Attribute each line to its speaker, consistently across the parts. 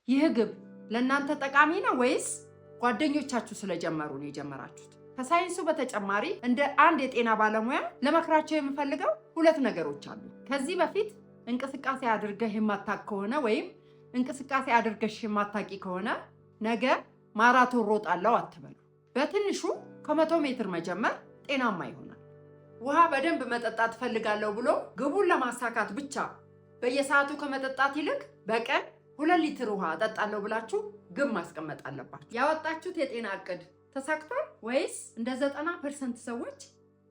Speaker 1: ይህ ግብ ለእናንተ ጠቃሚ ነው ወይስ ጓደኞቻችሁ ስለጀመሩ ነው የጀመራችሁት? ከሳይንሱ በተጨማሪ እንደ አንድ የጤና ባለሙያ ለመክራቸው የምፈልገው ሁለት ነገሮች አሉ። ከዚህ በፊት እንቅስቃሴ አድርገህ የማታውቅ ከሆነ ወይም እንቅስቃሴ አድርገሽ የማታውቂ ከሆነ ነገ ማራቶን ሮጣለሁ አትበሉ። በትንሹ ከ100 ሜትር መጀመር ጤናማ ይሆናል። ውሃ በደንብ መጠጣት ፈልጋለሁ ብሎ ግቡን ለማሳካት ብቻ በየሰዓቱ ከመጠጣት ይልቅ በቀን 2 ሊትር ውሃ እጠጣለሁ ብላችሁ ግብ ማስቀመጥ አለባችሁ። ያወጣችሁት የጤና እቅድ ተሳክቷል ወይስ እንደ 90% ሰዎች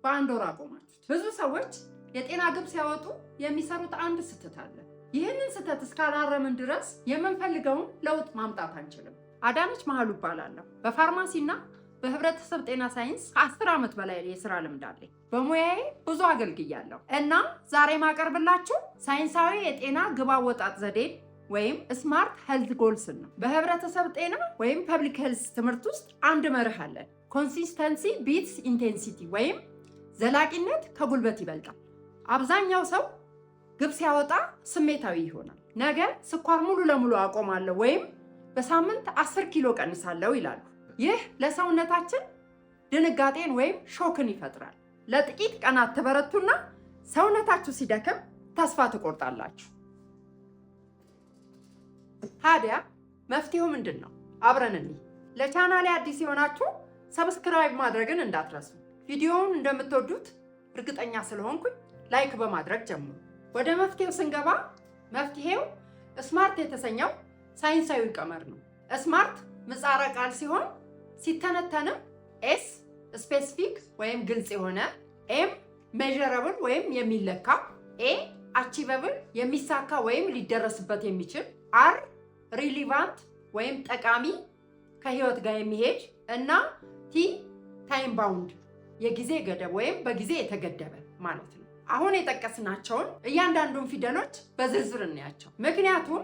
Speaker 1: በአንድ ወር አቆማችሁት? ብዙ ሰዎች የጤና ግብ ሲያወጡ የሚሰሩት አንድ ስህተት አለ። ይህንን ስህተት እስካላረምን ድረስ የምንፈልገውን ለውጥ ማምጣት አንችልም። አዳነች መሃሉ እባላለሁ። በፋርማሲና በህብረተሰብ ጤና ሳይንስ ከ10 ዓመት በላይ የስራ ልምድ አለኝ። በሙያዬ ብዙ አገልግያለሁ እና ዛሬ ማቀርብላችሁ ሳይንሳዊ የጤና ግብ አወጣጥ ዘዴን ወይም ስማርት ሄልዝ ጎልስን ነው። በህብረተሰብ ጤና ወይም ፐብሊክ ሄልዝ ትምህርት ውስጥ አንድ መርህ አለን። ኮንሲስተንሲ ቢትስ ኢንቴንሲቲ ወይም ዘላቂነት ከጉልበት ይበልጣል። አብዛኛው ሰው ግብ ሲያወጣ ስሜታዊ ይሆናል። ነገ ስኳር ሙሉ ለሙሉ አቆማለሁ ወይም በሳምንት 10 ኪሎ ቀንሳለሁ ይላሉ። ይህ ለሰውነታችን ድንጋጤን ወይም ሾክን ይፈጥራል። ለጥቂት ቀናት ትበረቱና ሰውነታችሁ ሲደክም ተስፋ ትቆርጣላችሁ። ታዲያ መፍትሄው ምንድን ነው? አብረን እንይ። ለቻናሌ አዲስ የሆናችሁ ሰብስክራይብ ማድረግን እንዳትረሱ። ቪዲዮውን እንደምትወዱት እርግጠኛ ስለሆንኩኝ ላይክ በማድረግ ጀምሩ። ወደ መፍትሄው ስንገባ መፍትሄው ስማርት የተሰኘው ሳይንሳዊ ቀመር ነው። ስማርት ምህጻረ ቃል ሲሆን ሲተነተንም ኤስ ስፔሲፊክ ወይም ግልጽ የሆነ፣ ኤም ሜዠረብል ወይም የሚለካ፣ ኤ አቺቨብል የሚሳካ ወይም ሊደረስበት የሚችል፣ አር ሪሊቫንት ወይም ጠቃሚ ከህይወት ጋር የሚሄድ እና ቲ ታይም ባውንድ የጊዜ ገደብ ወይም በጊዜ የተገደበ ማለት ነው። አሁን የጠቀስናቸውን እያንዳንዱን ፊደሎች በዝርዝር እናያቸው፣ ምክንያቱም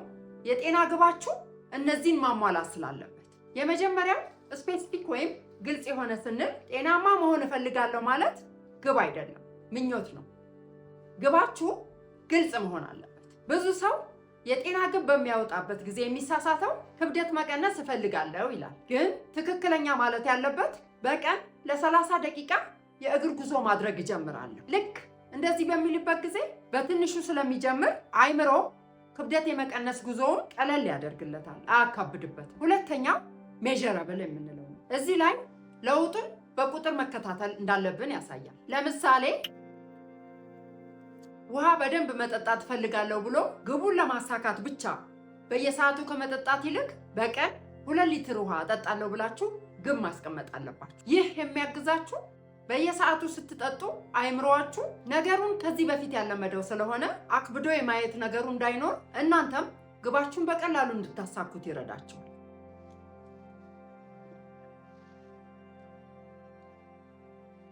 Speaker 1: የጤና ግባችሁ እነዚህን ማሟላት ስላለበት። የመጀመሪያው ስፔሲፊክ ወይም ግልጽ የሆነ ስንል ጤናማ መሆን እፈልጋለሁ ማለት ግብ አይደለም፣ ምኞት ነው። ግባችሁ ግልጽ መሆን አለበት። ብዙ ሰው የጤና ግብ በሚያወጣበት ጊዜ የሚሳሳተው ክብደት መቀነስ እፈልጋለሁ ይላል። ግን ትክክለኛ ማለት ያለበት በቀን ለ30 ደቂቃ የእግር ጉዞ ማድረግ እጀምራለሁ። ልክ እንደዚህ በሚልበት ጊዜ በትንሹ ስለሚጀምር አይምሮ ክብደት የመቀነስ ጉዞውን ቀለል ያደርግለታል፣ አያካብድበትም። ሁለተኛው ሜዠረብል የምንለው ነው። እዚህ ላይ ለውጡን በቁጥር መከታተል እንዳለብን ያሳያል። ለምሳሌ ውሃ በደንብ መጠጣት ፈልጋለሁ ብሎ ግቡን ለማሳካት ብቻ በየሰዓቱ ከመጠጣት ይልቅ በቀን 2 ሊትር ውሃ እጠጣለሁ ብላችሁ ግብ ማስቀመጥ አለባችሁ። ይህ የሚያግዛችሁ በየሰዓቱ ስትጠጡ አይምሮአችሁ ነገሩን ከዚህ በፊት ያለመደው ስለሆነ አክብዶ የማየት ነገሩ እንዳይኖር፣ እናንተም ግባችሁን በቀላሉ እንድታሳኩት ይረዳችኋል።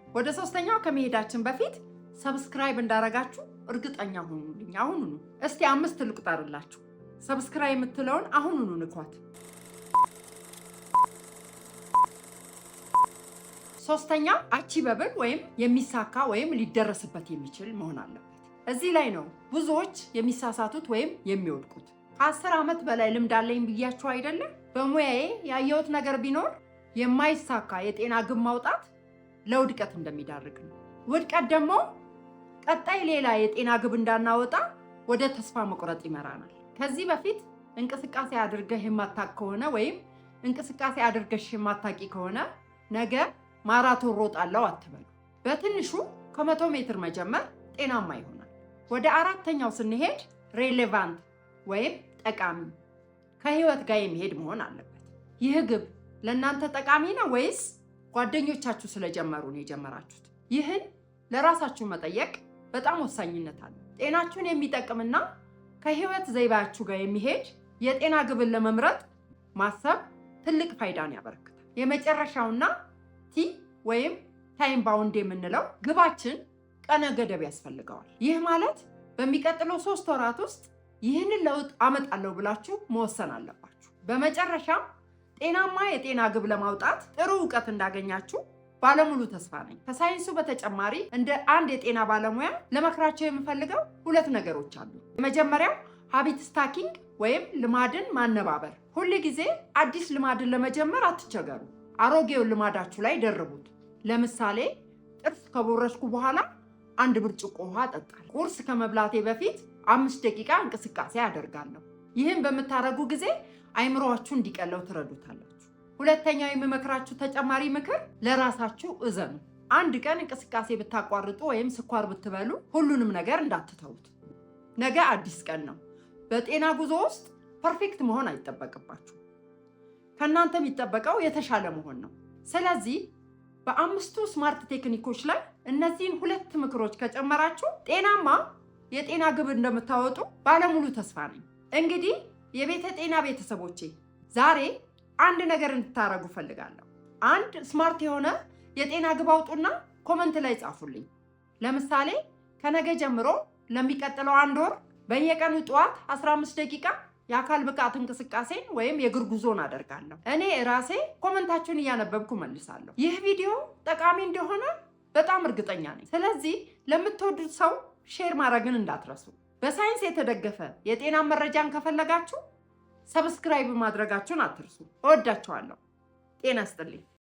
Speaker 1: ወደ ሶስተኛው ከመሄዳችን በፊት ሰብስክራይብ እንዳረጋችሁ እርግጠኛ ሁኑልኝ። አሁኑኑ እስቲ 5 ልቁጠርላችሁ። ሰብስክራይብ የምትለውን አሁኑኑ ንኳት። ሶስተኛው አቺቨብል ወይም የሚሳካ ወይም ሊደረስበት የሚችል መሆን አለበት። እዚህ ላይ ነው ብዙዎች የሚሳሳቱት ወይም የሚወድቁት። ከ10 ዓመት በላይ ልምድ አለኝ ብያችሁ አይደለም? በሙያዬ ያየሁት ነገር ቢኖር የማይሳካ የጤና ግብ ማውጣት ለውድቀት እንደሚዳርግ ነው። ውድቀት ደግሞ ቀጣይ ሌላ የጤና ግብ እንዳናወጣ ወደ ተስፋ መቁረጥ ይመራናል። ከዚህ በፊት እንቅስቃሴ አድርገህ የማታውቅ ከሆነ ወይም እንቅስቃሴ አድርገሽ የማታውቂ ከሆነ ነገ ማራቶን ሮጣለሁ አትበሉ። በትንሹ ከ100 ሜትር መጀመር ጤናማ ይሆናል። ወደ አራተኛው ስንሄድ ሬሌቫንት ወይም ጠቃሚ ከህይወት ጋር የሚሄድ መሆን አለበት። ይህ ግብ ለእናንተ ጠቃሚ ነው ወይስ ጓደኞቻችሁ ስለጀመሩ ነው የጀመራችሁት? ይህን ለራሳችሁ መጠየቅ በጣም ወሳኝነት አለው። ጤናችሁን የሚጠቅምና ከህይወት ዘይቤያችሁ ጋር የሚሄድ የጤና ግብን ለመምረጥ ማሰብ ትልቅ ፋይዳን ያበረክታል። የመጨረሻውና ቲ ወይም ታይም ባውንድ የምንለው ግባችን ቀነ ገደብ ያስፈልገዋል። ይህ ማለት በሚቀጥለው 3 ወራት ውስጥ ይህንን ለውጥ አመጣለሁ ብላችሁ መወሰን አለባችሁ። በመጨረሻም ጤናማ የጤና ግብ ለማውጣት ጥሩ እውቀት እንዳገኛችሁ ባለሙሉ ተስፋ ነኝ። ከሳይንሱ በተጨማሪ እንደ አንድ የጤና ባለሙያ ለመክራቸው የምፈልገው 2 ነገሮች አሉ። የመጀመሪያው ሃቢት ስታኪንግ ወይም ልማድን ማነባበር ሁል ጊዜ አዲስ ልማድን ለመጀመር አትቸገሩ። አሮጌውን ልማዳችሁ ላይ ደርቡት። ለምሳሌ ጥርስ ከቦረሽኩ በኋላ 1 ብርጭቆ ውሃ እጠጣለሁ። ቁርስ ከመብላቴ በፊት 5 ደቂቃ እንቅስቃሴ አደርጋለሁ። ይህን በምታደርጉ ጊዜ አይምሮአችሁ እንዲቀለው ትረዱታላችሁ። ሁለተኛው የምመክራችሁ ተጨማሪ ምክር ለራሳችሁ እዘኑ። 1 ቀን እንቅስቃሴ ብታቋርጡ ወይም ስኳር ብትበሉ ሁሉንም ነገር እንዳትተውት። ነገ አዲስ ቀን ነው። በጤና ጉዞ ውስጥ ፐርፌክት መሆን አይጠበቅባችሁ። ከእናንተ የሚጠበቀው የተሻለ መሆን ነው። ስለዚህ በ5ቱ ስማርት ቴክኒኮች ላይ እነዚህን 2 ምክሮች ከጨመራችሁ ጤናማ የጤና ግብ እንደምታወጡ ባለሙሉ ተስፋ ነኝ። እንግዲህ የቤተ ጤና ቤተሰቦቼ ዛሬ አንድ ነገር እንድታረጉ ፈልጋለሁ። 1 ስማርት የሆነ የጤና ግብ አውጡና ኮመንት ላይ ጻፉልኝ። ለምሳሌ ከነገ ጀምሮ ለሚቀጥለው 1 ወር በየቀኑ ጠዋት 15 ደቂቃ የአካል ብቃት እንቅስቃሴን ወይም የእግር ጉዞን አደርጋለሁ። እኔ ራሴ ኮመንታችሁን እያነበብኩ መልሳለሁ። ይህ ቪዲዮ ጠቃሚ እንደሆነ በጣም እርግጠኛ ነኝ። ስለዚህ ለምትወዱት ሰው ሼር ማድረግን እንዳትረሱ። በሳይንስ የተደገፈ የጤና መረጃን ከፈለጋችሁ ሰብስክራይብ ማድረጋችሁን አትርሱ። እወዳችኋለሁ። ጤና ይስጥልኝ።